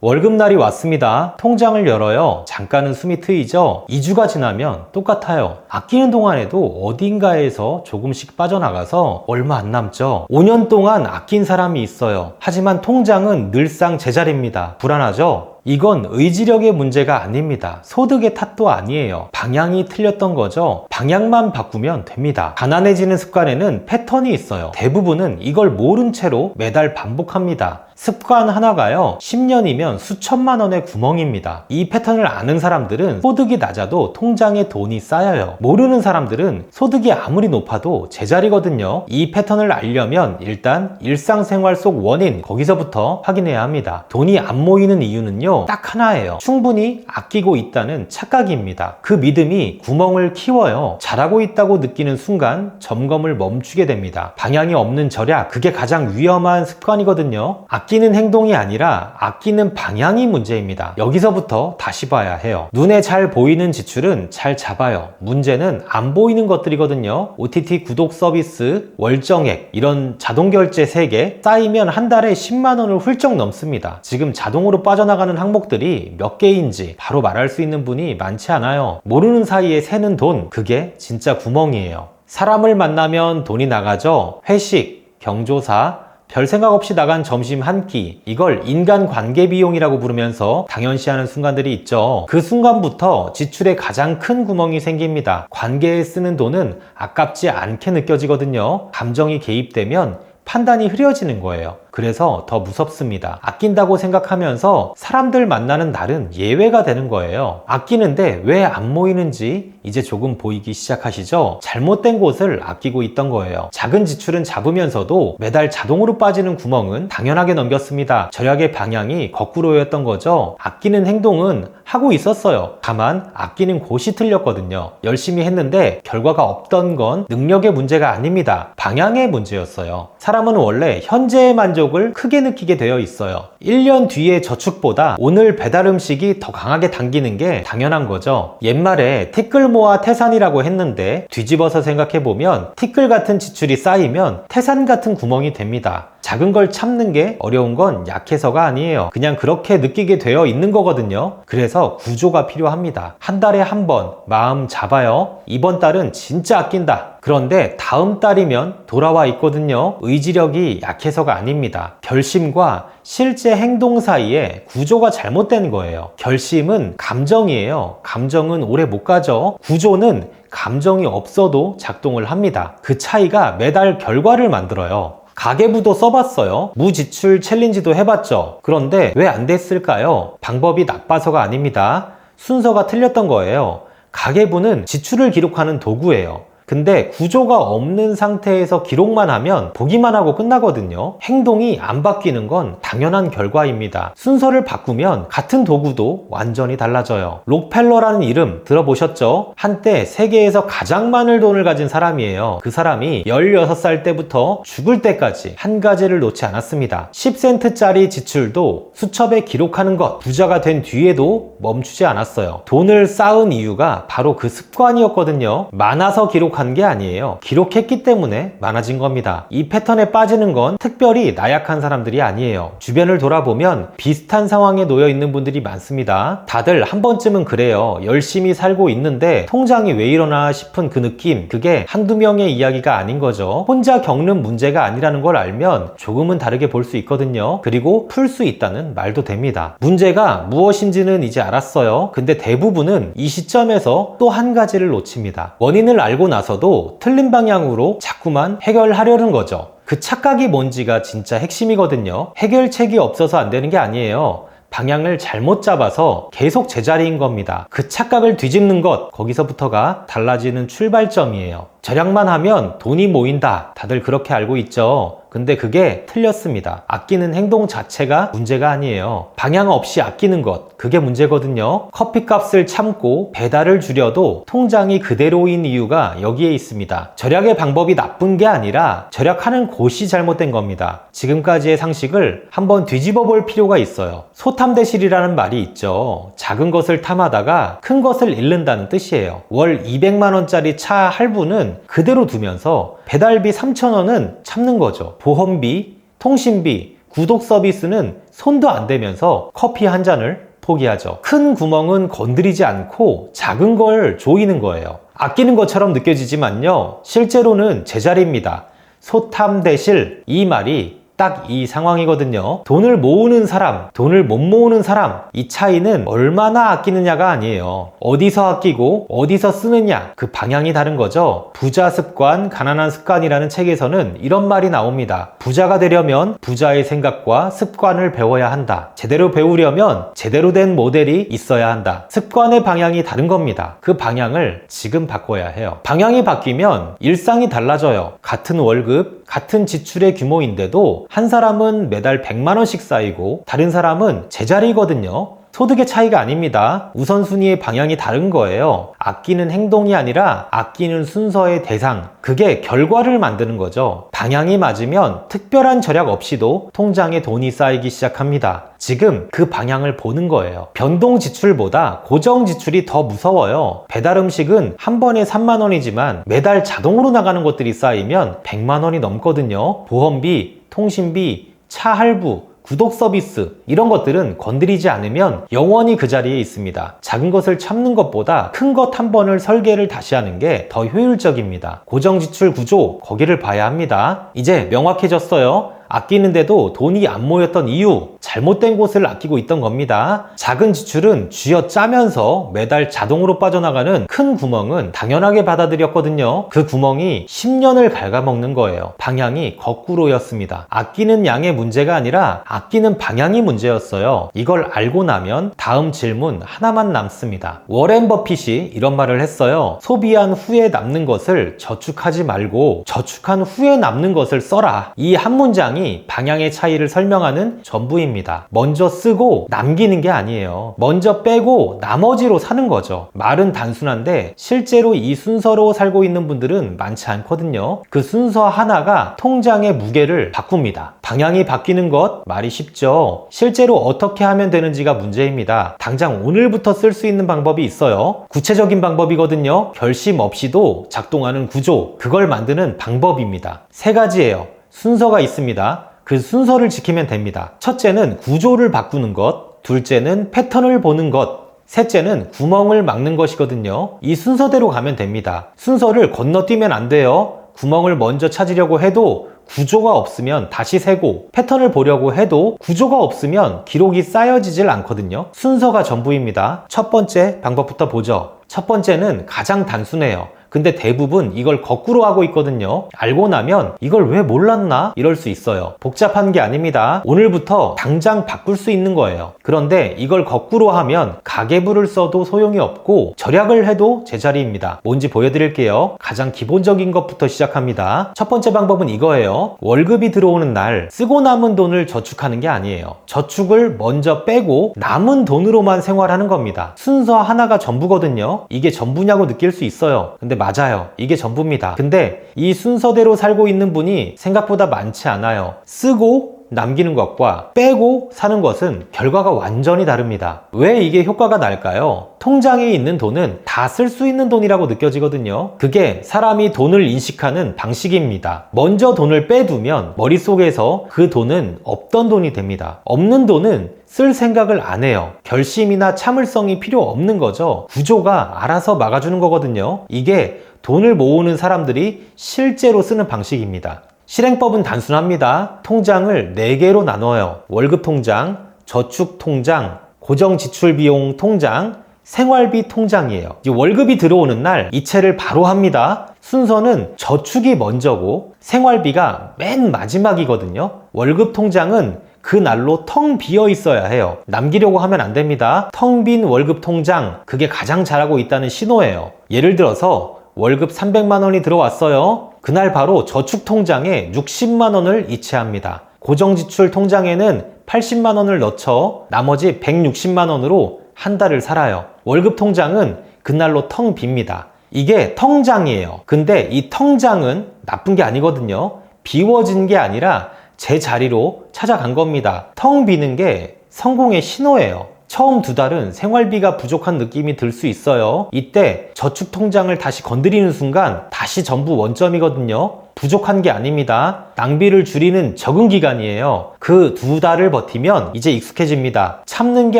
월급날이 왔습니다. 통장을 열어요. 잠깐은 숨이 트이죠. 2주가 지나면 똑같아요. 아끼는 동안에도 어딘가에서 조금씩 빠져나가서 얼마 안 남죠. 5년 동안 아낀 사람이 있어요. 하지만 통장은 늘상 제자리입니다. 불안하죠? 이건 의지력의 문제가 아닙니다. 소득의 탓도 아니에요. 방향이 틀렸던 거죠. 방향만 바꾸면 됩니다. 가난해지는 습관에는 패턴이 있어요. 대부분은 이걸 모른 채로 매달 반복합니다. 습관 하나가요, 10년이면 수천만 원의 구멍입니다. 이 패턴을 아는 사람들은 소득이 낮아도 통장에 돈이 쌓여요. 모르는 사람들은 소득이 아무리 높아도 제자리거든요. 이 패턴을 알려면 일단 일상생활 속 원인, 거기서부터 확인해야 합니다. 돈이 안 모이는 이유는요, 딱 하나예요. 충분히 아끼고 있다는 착각입니다. 그 믿음이 구멍을 키워요. 잘하고 있다고 느끼는 순간 점검을 멈추게 됩니다. 방향이 없는 절약, 그게 가장 위험한 습관이거든요. 아끼는 행동이 아니라 아끼는 방향이 문제입니다. 여기서부터 다시 봐야 해요. 눈에 잘 보이는 지출은 잘 잡아요. 문제는 안 보이는 것들이거든요. OTT 구독 서비스, 월정액, 이런 자동결제 3개 쌓이면 한 달에 10만 원을 훌쩍 넘습니다. 지금 자동으로 빠져나가는 항목들이 몇 개인지 바로 말할 수 있는 분이 많지 않아요. 모르는 사이에 새는 돈, 그게 진짜 구멍이에요. 사람을 만나면 돈이 나가죠. 회식, 경조사, 별 생각 없이 나간 점심 한 끼, 이걸 인간관계 비용이라고 부르면서 당연시하는 순간들이 있죠. 그 순간부터 지출에 가장 큰 구멍이 생깁니다. 관계에 쓰는 돈은 아깝지 않게 느껴지거든요. 감정이 개입되면 판단이 흐려지는 거예요. 그래서 더 무섭습니다. 아낀다고 생각하면서 사람들 만나는 날은 예외가 되는 거예요. 아끼는데 왜 안 모이는지 이제 조금 보이기 시작하시죠? 잘못된 곳을 아끼고 있던 거예요. 작은 지출은 잡으면서도 매달 자동으로 빠지는 구멍은 당연하게 넘겼습니다. 절약의 방향이 거꾸로였던 거죠. 아끼는 행동은 하고 있었어요. 다만 아끼는 곳이 틀렸거든요. 열심히 했는데 결과가 없던 건 능력의 문제가 아닙니다. 방향의 문제였어요. 사람은 원래 현재의 만족을 크게 느끼게 되어 있어요. 1년 뒤의 저축보다 오늘 배달 음식이 더 강하게 당기는 게 당연한 거죠. 옛말에 티끌 모아 태산이라고 했는데 뒤집어서 생각해보면 티끌 같은 지출이 쌓이면 태산 같은 구멍이 됩니다. 작은 걸 참는 게 어려운 건 약해서가 아니에요. 그냥 그렇게 느끼게 되어 있는 거거든요. 그래서 구조가 필요합니다. 한 달에 한 번 마음 잡아요. 이번 달은 진짜 아낀다. 그런데 다음 달이면 돌아와 있거든요. 의지력이 약해서가 아닙니다. 결심과 실제 행동 사이에 구조가 잘못된 거예요. 결심은 감정이에요. 감정은 오래 못 가죠. 구조는 감정이 없어도 작동을 합니다. 그 차이가 매달 결과를 만들어요. 가계부도 써봤어요. 무지출 챌린지도 해봤죠. 그런데 왜 안 됐을까요? 방법이 나빠서가 아닙니다. 순서가 틀렸던 거예요. 가계부는 지출을 기록하는 도구예요. 근데 구조가 없는 상태에서 기록만 하면 보기만 하고 끝나거든요. 행동이 안 바뀌는 건 당연한 결과입니다. 순서를 바꾸면 같은 도구도 완전히 달라져요. 록펠러라는 이름 들어보셨죠? 한때 세계에서 가장 많은 돈을 가진 사람이에요. 그 사람이 16살 때부터 죽을 때까지 한 가지를 놓지 않았습니다. 10센트짜리 지출도 수첩에 기록하는 것, 부자가 된 뒤에도 멈추지 않았어요. 돈을 쌓은 이유가 바로 그 습관이었거든요. 많아서 기록한 게 아니에요. 기록했기 때문에 많아진 겁니다. 이 패턴에 빠지는 건 특별히 나약한 사람들이 아니에요. 주변을 돌아보면 비슷한 상황에 놓여 있는 분들이 많습니다. 다들 한 번쯤은 그래요. 열심히 살고 있는데 통장이 왜 이러나 싶은 그 느낌, 그게 한두 명의 이야기가 아닌 거죠. 혼자 겪는 문제가 아니라는 걸 알면 조금은 다르게 볼 수 있거든요. 그리고 풀 수 있다는 말도 됩니다. 문제가 무엇인지는 이제 알았어요. 근데 대부분은 이 시점에서 또 한 가지를 놓칩니다. 원인을 알고 나서도 틀린 방향으로 자꾸만 해결하려는 거죠. 그 착각이 뭔지가 진짜 핵심이거든요. 해결책이 없어서 안 되는 게 아니에요. 방향을 잘못 잡아서 계속 제자리인 겁니다. 그 착각을 뒤집는 것, 거기서부터가 달라지는 출발점이에요. 절약만 하면 돈이 모인다. 다들 그렇게 알고 있죠. 근데 그게 틀렸습니다. 아끼는 행동 자체가 문제가 아니에요. 방향 없이 아끼는 것, 그게 문제거든요. 커피값을 참고 배달을 줄여도 통장이 그대로인 이유가 여기에 있습니다. 절약의 방법이 나쁜 게 아니라 절약하는 곳이 잘못된 겁니다. 지금까지의 상식을 한번 뒤집어 볼 필요가 있어요. 소탐대실이라는 말이 있죠. 작은 것을 탐하다가 큰 것을 잃는다는 뜻이에요. 월 200만 원짜리 차 할부는 그대로 두면서 배달비 3,000원은 참는 거죠. 보험비, 통신비, 구독 서비스는 손도 안 대면서 커피 한 잔을 포기하죠. 큰 구멍은 건드리지 않고 작은 걸 조이는 거예요. 아끼는 것처럼 느껴지지만요, 실제로는 제자리입니다. 소탐대실, 이 말이 딱 이 상황이거든요. 돈을 모으는 사람, 돈을 못 모으는 사람, 이 차이는 얼마나 아끼느냐가 아니에요. 어디서 아끼고 어디서 쓰느냐, 그 방향이 다른 거죠. 부자 습관, 가난한 습관이라는 책에서는 이런 말이 나옵니다. 부자가 되려면 부자의 생각과 습관을 배워야 한다. 제대로 배우려면 제대로 된 모델이 있어야 한다. 습관의 방향이 다른 겁니다. 그 방향을 지금 바꿔야 해요. 방향이 바뀌면 일상이 달라져요. 같은 월급, 같은 지출의 규모인데도 한 사람은 매달 100만 원씩 쌓이고 다른 사람은 제자리거든요. 소득의 차이가 아닙니다. 우선순위의 방향이 다른 거예요. 아끼는 행동이 아니라 아끼는 순서의 대상, 그게 결과를 만드는 거죠. 방향이 맞으면 특별한 절약 없이도 통장에 돈이 쌓이기 시작합니다. 지금 그 방향을 보는 거예요. 변동 지출보다 고정 지출이 더 무서워요. 배달 음식은 한 번에 3만 원이지만 매달 자동으로 나가는 것들이 쌓이면 100만 원이 넘거든요. 보험비, 통신비, 차 할부, 구독 서비스, 이런 것들은 건드리지 않으면 영원히 그 자리에 있습니다. 작은 것을 참는 것보다 큰 것 한 번을 설계를 다시 하는 게 더 효율적입니다. 고정지출 구조, 거기를 봐야 합니다. 이제 명확해졌어요. 아끼는데도 돈이 안 모였던 이유, 잘못된 곳을 아끼고 있던 겁니다. 작은 지출은 쥐어짜면서 매달 자동으로 빠져나가는 큰 구멍은 당연하게 받아들였거든요. 그 구멍이 10년을 갉아먹는 거예요. 방향이 거꾸로였습니다. 아끼는 양의 문제가 아니라 아끼는 방향이 문제였어요. 이걸 알고 나면 다음 질문 하나만 남습니다. 워렌 버핏이 이런 말을 했어요. 소비한 후에 남는 것을 저축하지 말고 저축한 후에 남는 것을 써라. 이 한 문장이 방향의 차이를 설명하는 전부입니다. 먼저 쓰고 남기는 게 아니에요. 먼저 빼고 나머지로 사는 거죠. 말은 단순한데 실제로 이 순서로 살고 있는 분들은 많지 않거든요. 그 순서 하나가 통장의 무게를 바꿉니다. 방향이 바뀌는 것, 말이 쉽죠. 실제로 어떻게 하면 되는지가 문제입니다. 당장 오늘부터 쓸 수 있는 방법이 있어요. 구체적인 방법이거든요. 결심 없이도 작동하는 구조, 그걸 만드는 방법입니다. 세 가지예요. 순서가 있습니다. 그 순서를 지키면 됩니다. 첫째는 구조를 바꾸는 것, 둘째는 패턴을 보는 것, 셋째는 구멍을 막는 것이거든요. 이 순서대로 가면 됩니다. 순서를 건너뛰면 안 돼요. 구멍을 먼저 찾으려고 해도 구조가 없으면 다시 세고, 패턴을 보려고 해도 구조가 없으면 기록이 쌓여지질 않거든요. 순서가 전부입니다. 첫 번째 방법부터 보죠. 첫 번째는 가장 단순해요. 근데 대부분 이걸 거꾸로 하고 있거든요. 알고 나면 이걸 왜 몰랐나? 이럴 수 있어요. 복잡한 게 아닙니다. 오늘부터 당장 바꿀 수 있는 거예요. 그런데 이걸 거꾸로 하면 가계부를 써도 소용이 없고 절약을 해도 제자리입니다. 뭔지 보여드릴게요. 가장 기본적인 것부터 시작합니다. 첫 번째 방법은 이거예요. 월급이 들어오는 날 쓰고 남은 돈을 저축하는 게 아니에요. 저축을 먼저 빼고 남은 돈으로만 생활하는 겁니다. 순서 하나가 전부거든요. 이게 전부냐고 느낄 수 있어요. 근데 맞아요. 이게 전부입니다. 근데 이 순서대로 살고 있는 분이 생각보다 많지 않아요. 쓰고 남기는 것과 빼고 사는 것은 결과가 완전히 다릅니다. 왜 이게 효과가 날까요? 통장에 있는 돈은 다 쓸 수 있는 돈이라고 느껴지거든요. 그게 사람이 돈을 인식하는 방식입니다. 먼저 돈을 빼두면 머릿속에서 그 돈은 없던 돈이 됩니다. 없는 돈은 쓸 생각을 안 해요. 결심이나 참을성이 필요 없는 거죠. 구조가 알아서 막아주는 거거든요. 이게 돈을 모으는 사람들이 실제로 쓰는 방식입니다. 실행법은 단순합니다. 통장을 4개로 나눠요. 월급 통장, 저축 통장, 고정 지출 비용 통장, 생활비 통장이에요. 이제 월급이 들어오는 날 이체를 바로 합니다. 순서는 저축이 먼저고 생활비가 맨 마지막이거든요. 월급 통장은 그 날로 텅 비어 있어야 해요. 남기려고 하면 안 됩니다. 텅 빈 월급 통장, 그게 가장 잘하고 있다는 신호예요. 예를 들어서 월급 300만 원이 들어왔어요. 그날 바로 저축 통장에 60만 원을 이체합니다. 고정지출 통장에는 80만 원을 넣죠. 나머지 160만 원으로 한 달을 살아요. 월급 통장은 그날로 텅 빕니다. 이게 통장이에요. 근데 이 통장은 나쁜 게 아니거든요. 비워진 게 아니라 제 자리로 찾아간 겁니다. 텅 비는 게 성공의 신호예요. 처음 2달은 생활비가 부족한 느낌이 들 수 있어요. 이때 저축 통장을 다시 건드리는 순간 다시 전부 원점이거든요. 부족한 게 아닙니다. 낭비를 줄이는 적응 기간이에요. 그 2달을 버티면 이제 익숙해집니다. 참는 게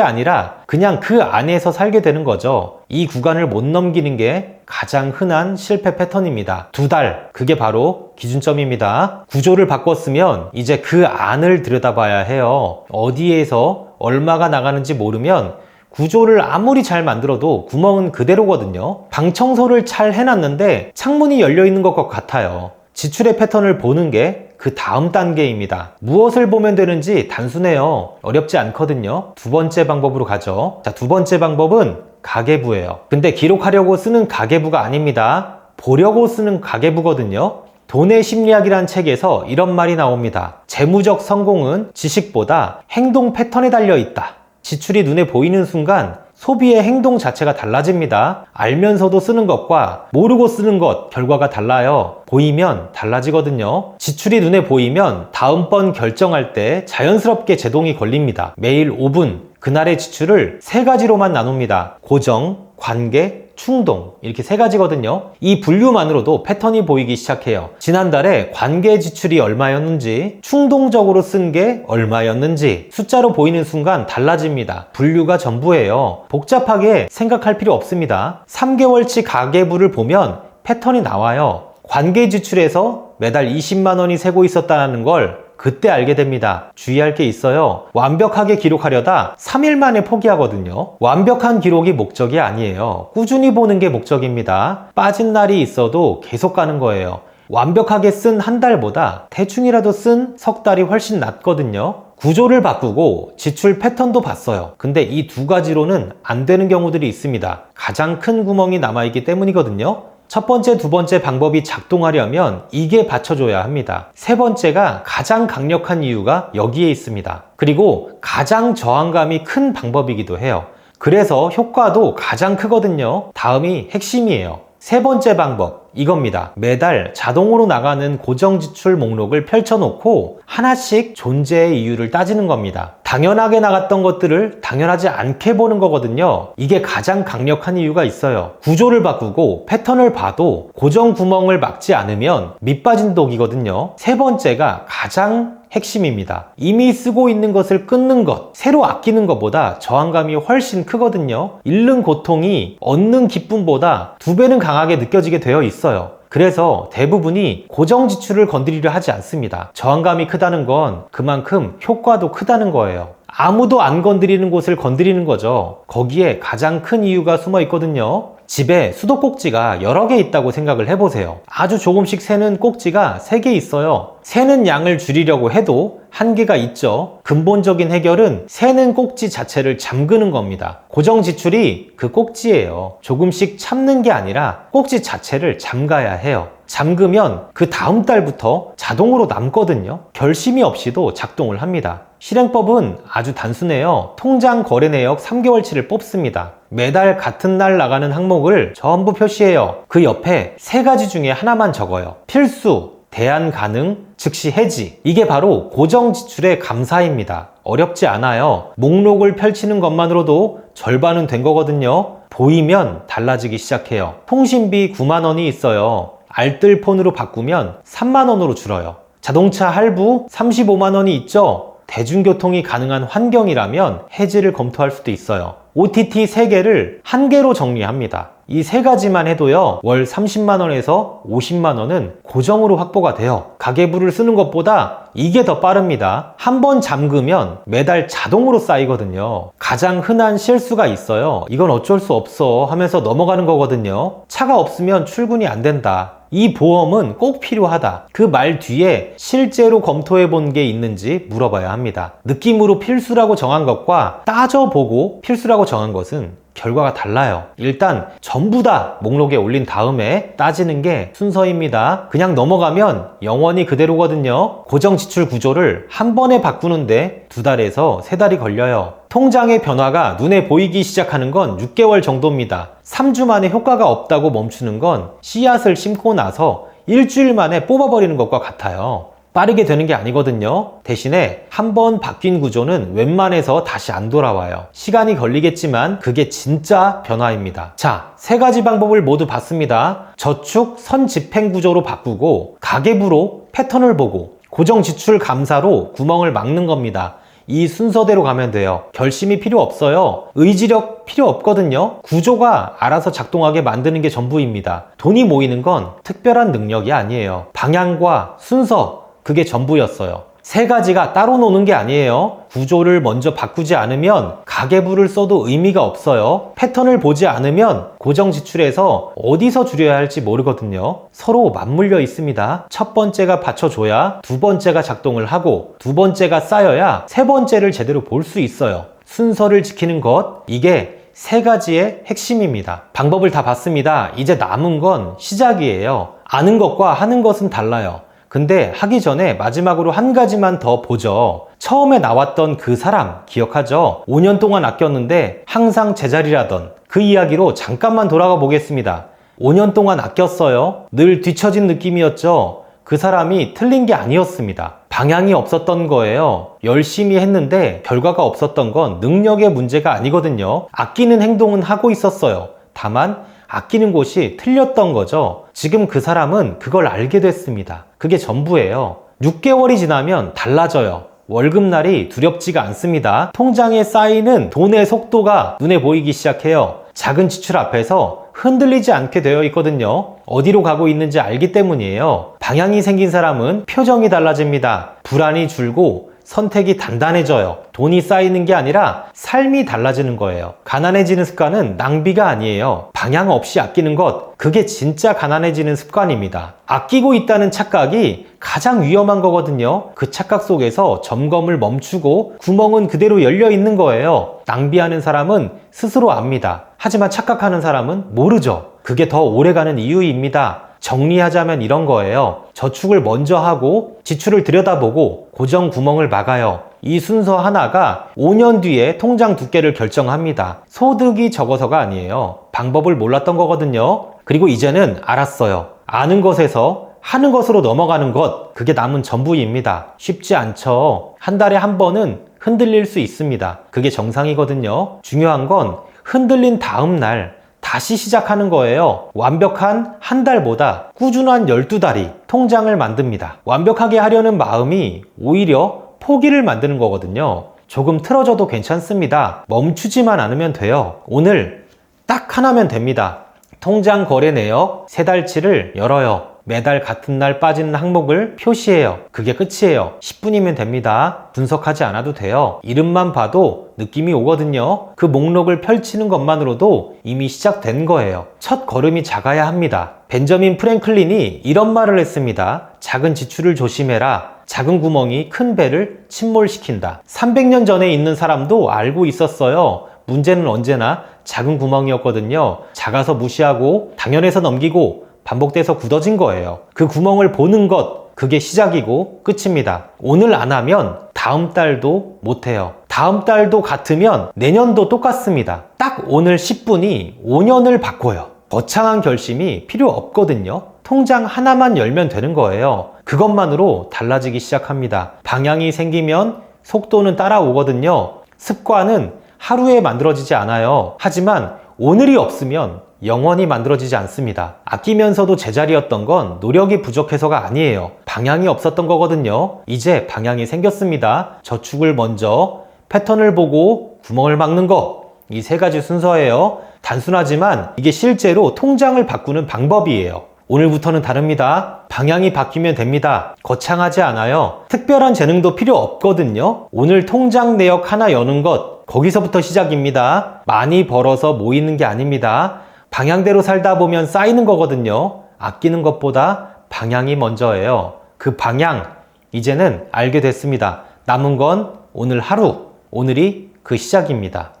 아니라 그냥 그 안에서 살게 되는 거죠. 이 구간을 못 넘기는 게 가장 흔한 실패 패턴입니다. 2달, 그게 바로 기준점입니다. 구조를 바꿨으면 이제 그 안을 들여다봐야 해요. 어디에서 얼마가 나가는지 모르면 구조를 아무리 잘 만들어도 구멍은 그대로거든요. 방 청소를 잘 해놨는데 창문이 열려 있는 것과 같아요. 지출의 패턴을 보는 게 그 다음 단계입니다. 무엇을 보면 되는지 단순해요. 어렵지 않거든요. 2번째 방법으로 가죠. 자, 2번째 방법은 가계부예요. 근데 기록하려고 쓰는 가계부가 아닙니다. 보려고 쓰는 가계부거든요. 돈의 심리학이란 책에서 이런 말이 나옵니다. 재무적 성공은 지식보다 행동 패턴에 달려 있다. 지출이 눈에 보이는 순간 소비의 행동 자체가 달라집니다. 알면서도 쓰는 것과 모르고 쓰는 것 결과가 달라요. 보이면 달라지거든요. 지출이 눈에 보이면 다음번 결정할 때 자연스럽게 제동이 걸립니다. 매일 5분 그날의 지출을 3가지로만 나눕니다. 고정, 관계, 충동, 이렇게 3가지거든요. 이 분류만으로도 패턴이 보이기 시작해요. 지난달에 관계 지출이 얼마였는지, 충동적으로 쓴 게 얼마였는지 숫자로 보이는 순간 달라집니다. 분류가 전부예요. 복잡하게 생각할 필요 없습니다. 3개월치 가계부를 보면 패턴이 나와요. 관계 지출에서 매달 20만 원이 새고 있었다는 걸 그때 알게 됩니다. 주의할 게 있어요. 완벽하게 기록하려다 3일 만에 포기하거든요. 완벽한 기록이 목적이 아니에요. 꾸준히 보는 게 목적입니다. 빠진 날이 있어도 계속 가는 거예요. 완벽하게 쓴 한 달보다 대충이라도 쓴 석 달이 훨씬 낫거든요. 구조를 바꾸고 지출 패턴도 봤어요. 근데 이 2가지로는 안 되는 경우들이 있습니다. 가장 큰 구멍이 남아있기 때문이거든요. 첫 번째, 2번째 방법이 작동하려면 이게 받쳐줘야 합니다. 3번째가 가장 강력한 이유가 여기에 있습니다. 그리고 가장 저항감이 큰 방법이기도 해요. 그래서 효과도 가장 크거든요. 다음이 핵심이에요. 3번째 방법, 이겁니다. 매달 자동으로 나가는 고정지출 목록을 펼쳐놓고 하나씩 존재의 이유를 따지는 겁니다. 당연하게 나갔던 것들을 당연하지 않게 보는 거거든요. 이게 가장 강력한 이유가 있어요. 구조를 바꾸고 패턴을 봐도 고정 구멍을 막지 않으면 밑빠진 독이거든요. 3번째가 가장 핵심입니다. 이미 쓰고 있는 것을 끊는 것, 새로 아끼는 것보다 저항감이 훨씬 크거든요. 잃는 고통이 얻는 기쁨보다 2배는 강하게 느껴지게 되어 있어요. 그래서 대부분이 고정 지출을 건드리려 하지 않습니다. 저항감이 크다는 건 그만큼 효과도 크다는 거예요. 아무도 안 건드리는 곳을 건드리는 거죠. 거기에 가장 큰 이유가 숨어 있거든요. 집에 수도꼭지가 여러 개 있다고 생각을 해보세요. 아주 조금씩 새는 꼭지가 3개 있어요. 새는 양을 줄이려고 해도 한계가 있죠. 근본적인 해결은 새는 꼭지 자체를 잠그는 겁니다. 고정 지출이 그 꼭지예요. 조금씩 참는 게 아니라 꼭지 자체를 잠가야 해요. 잠그면 그 다음 달부터 자동으로 남거든요. 결심이 없이도 작동을 합니다. 실행법은 아주 단순해요. 통장 거래 내역 3개월치를 뽑습니다. 매달 같은 날 나가는 항목을 전부 표시해요. 그 옆에 3가지 중에 하나만 적어요. 필수, 대안 가능, 즉시 해지. 이게 바로 고정 지출의 감사입니다. 어렵지 않아요. 목록을 펼치는 것만으로도 절반은 된 거거든요. 보이면 달라지기 시작해요. 통신비 9만 원이 있어요. 알뜰 폰으로 바꾸면 3만 원으로 줄어요. 자동차 할부 35만 원이 있죠? 대중교통이 가능한 환경이라면 해지를 검토할 수도 있어요. OTT 3개를 1개로 정리합니다. 이 3가지만 해도요, 월 30만 원에서 50만 원은 고정으로 확보가 돼요. 가계부를 쓰는 것보다 이게 더 빠릅니다. 한번 잠그면 매달 자동으로 쌓이거든요. 가장 흔한 실수가 있어요. 이건 어쩔 수 없어 하면서 넘어가는 거거든요. 차가 없으면 출근이 안 된다. 이 보험은 꼭 필요하다. 그 말 뒤에 실제로 검토해 본 게 있는지 물어봐야 합니다. 느낌으로 필수라고 정한 것과 따져보고 필수라고 정한 것은 결과가 달라요. 일단 전부 다 목록에 올린 다음에 따지는 게 순서입니다. 그냥 넘어가면 영원히 그대로거든요. 고정 지출 구조를 한 번에 바꾸는데 2달에서 3달이 걸려요. 통장의 변화가 눈에 보이기 시작하는 건 6개월 정도입니다. 3주 만에 효과가 없다고 멈추는 건 씨앗을 심고 나서 일주일 만에 뽑아버리는 것과 같아요. 빠르게 되는 게 아니거든요. 대신에 한번 바뀐 구조는 웬만해서 다시 안 돌아와요. 시간이 걸리겠지만 그게 진짜 변화입니다. 자, 세 가지 방법을 모두 봤습니다. 저축 선집행 구조로 바꾸고 가계부로 패턴을 보고 고정 지출 감사로 구멍을 막는 겁니다. 이 순서대로 가면 돼요. 결심이 필요 없어요. 의지력 필요 없거든요. 구조가 알아서 작동하게 만드는 게 전부입니다. 돈이 모이는 건 특별한 능력이 아니에요. 방향과 순서, 그게 전부였어요. 세 가지가 따로 노는 게 아니에요. 구조를 먼저 바꾸지 않으면 가계부를 써도 의미가 없어요. 패턴을 보지 않으면 고정 지출에서 어디서 줄여야 할지 모르거든요. 서로 맞물려 있습니다. 첫 번째가 받쳐줘야 두 번째가 작동을 하고 두 번째가 쌓여야 세 번째를 제대로 볼 수 있어요. 순서를 지키는 것, 이게 세 가지의 핵심입니다. 방법을 다 봤습니다. 이제 남은 건 시작이에요. 아는 것과 하는 것은 달라요. 근데 하기 전에 마지막으로 한 가지만 더 보죠. 처음에 나왔던 그 사람 기억하죠? 5년 동안 아꼈는데 항상 제자리라던 그 이야기로 잠깐만 돌아가 보겠습니다. 5년 동안 아꼈어요. 늘 뒤처진 느낌이었죠. 그 사람이 틀린 게 아니었습니다. 방향이 없었던 거예요. 열심히 했는데 결과가 없었던 건 능력의 문제가 아니거든요. 아끼는 행동은 하고 있었어요. 다만 아끼는 곳이 틀렸던 거죠. 지금 그 사람은 그걸 알게 됐습니다. 그게 전부예요. 6개월이 지나면 달라져요. 월급날이 두렵지가 않습니다. 통장에 쌓이는 돈의 속도가 눈에 보이기 시작해요. 작은 지출 앞에서 흔들리지 않게 되어 있거든요. 어디로 가고 있는지 알기 때문이에요. 방향이 생긴 사람은 표정이 달라집니다. 불안이 줄고 선택이 단단해져요. 돈이 쌓이는 게 아니라 삶이 달라지는 거예요. 가난해지는 습관은 낭비가 아니에요. 방향 없이 아끼는 것, 그게 진짜 가난해지는 습관입니다. 아끼고 있다는 착각이 가장 위험한 거거든요. 그 착각 속에서 점검을 멈추고 구멍은 그대로 열려 있는 거예요. 낭비하는 사람은 스스로 압니다. 하지만 착각하는 사람은 모르죠. 그게 더 오래가는 이유입니다. 정리하자면 이런 거예요. 저축을 먼저 하고 지출을 들여다보고 고정 구멍을 막아요. 이 순서 하나가 5년 뒤에 통장 두께를 결정합니다. 소득이 적어서가 아니에요. 방법을 몰랐던 거거든요. 그리고 이제는 알았어요. 아는 것에서 하는 것으로 넘어가는 것, 그게 남은 전부입니다. 쉽지 않죠. 한 달에 한 번은 흔들릴 수 있습니다. 그게 정상이거든요. 중요한 건 흔들린 다음 날 다시 시작하는 거예요. 완벽한 한 달보다 꾸준한 12달이 통장을 만듭니다. 완벽하게 하려는 마음이 오히려 포기를 만드는 거거든요. 조금 틀어져도 괜찮습니다. 멈추지만 않으면 돼요. 오늘 딱 하나면 됩니다. 통장 거래 내역 3달치를 열어요. 매달 같은 날 빠지는 항목을 표시해요. 그게 끝이에요. 10분이면 됩니다. 분석하지 않아도 돼요. 이름만 봐도 느낌이 오거든요. 그 목록을 펼치는 것만으로도 이미 시작된 거예요. 첫 걸음이 작아야 합니다. 벤저민 프랭클린이 이런 말을 했습니다. 작은 지출을 조심해라. 작은 구멍이 큰 배를 침몰시킨다. 300년 전에 있는 사람도 알고 있었어요. 문제는 언제나 작은 구멍이었거든요. 작아서 무시하고 당연해서 넘기고 반복돼서 굳어진 거예요. 그 구멍을 보는 것, 그게 시작이고 끝입니다. 오늘 안 하면 다음 달도 못해요. 다음 달도 같으면 내년도 똑같습니다. 딱 오늘 10분이 5년을 바꿔요. 거창한 결심이 필요 없거든요. 통장 하나만 열면 되는 거예요. 그것만으로 달라지기 시작합니다. 방향이 생기면 속도는 따라오거든요. 습관은 하루에 만들어지지 않아요. 하지만 오늘이 없으면 영원히 만들어지지 않습니다. 아끼면서도 제자리였던 건 노력이 부족해서가 아니에요. 방향이 없었던 거거든요. 이제 방향이 생겼습니다. 저축을 먼저, 패턴을 보고 구멍을 막는 거. 이 3가지 순서예요. 단순하지만 이게 실제로 통장을 바꾸는 방법이에요. 오늘부터는 다릅니다. 방향이 바뀌면 됩니다. 거창하지 않아요. 특별한 재능도 필요 없거든요. 오늘 통장 내역 하나 여는 것, 거기서부터 시작입니다. 많이 벌어서 모이는 게 아닙니다. 방향대로 살다 보면 쌓이는 거거든요. 아끼는 것보다 방향이 먼저예요. 그 방향, 이제는 알게 됐습니다. 남은 건 오늘 하루, 오늘이 그 시작입니다.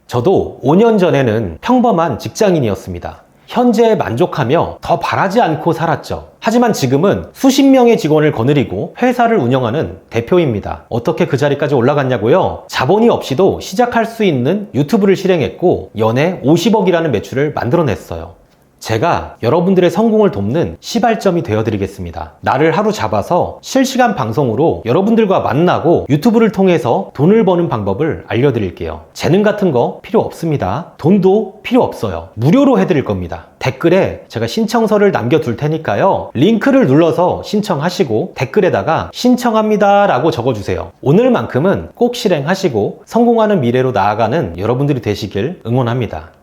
저도 5년 전에는 평범한 직장인이었습니다. 현재에 만족하며 더 바라지 않고 살았죠. 하지만 지금은 수십 명의 직원을 거느리고 회사를 운영하는 대표입니다. 어떻게 그 자리까지 올라갔냐고요? 자본이 없이도 시작할 수 있는 유튜브를 실행했고 연애 50억이라는 매출을 만들어냈어요. 제가 여러분들의 성공을 돕는 시발점이 되어드리겠습니다. 나를 하루 잡아서 실시간 방송으로 여러분들과 만나고 유튜브를 통해서 돈을 버는 방법을 알려드릴게요. 재능 같은 거 필요 없습니다. 돈도 필요 없어요. 무료로 해드릴 겁니다. 댓글에 제가 신청서를 남겨둘 테니까요. 링크를 눌러서 신청하시고 댓글에다가 신청합니다 라고 적어주세요. 오늘만큼은 꼭 실행하시고 성공하는 미래로 나아가는 여러분들이 되시길 응원합니다.